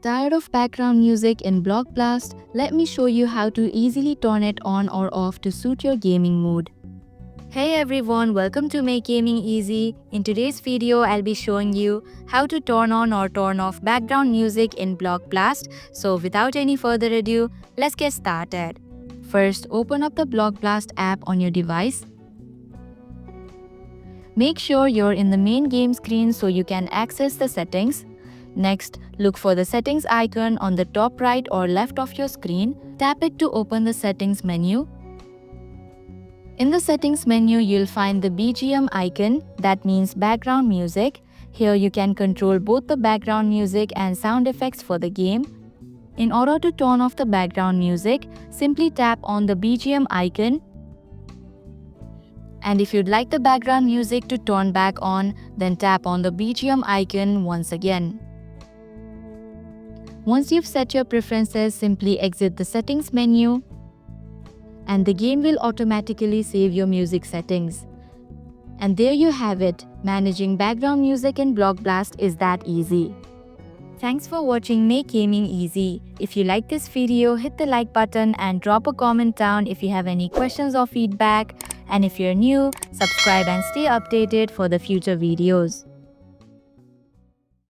Tired of background music in Block Blast? Let me show you how to easily turn it on or off to suit your gaming mood. Hey everyone, welcome to Make Gaming Easy. In today's video, I'll be showing you how to turn on or turn off background music in Block Blast. So without any further ado, let's get started. First, open up the Block Blast app on your device. Make sure you're in the main game screen so you can access the settings. Next, look for the settings icon on the top right or left of your screen. Tap it to open the settings menu. In the settings menu, you'll find the BGM icon, that means background music. Here you can control both the background music and sound effects for the game. In order to turn off the background music, simply tap on the BGM icon. And if you'd like the background music to turn back on, then tap on the BGM icon once again. Once you've set your preferences, simply exit the settings menu and the game will automatically save your music settings. And there you have it. Managing background music in Block Blast is that easy. Thanks for watching Make Gaming Easy. If you like this video, hit the like button and drop a comment down if you have any questions or feedback. And if you're new, subscribe and stay updated for the future videos.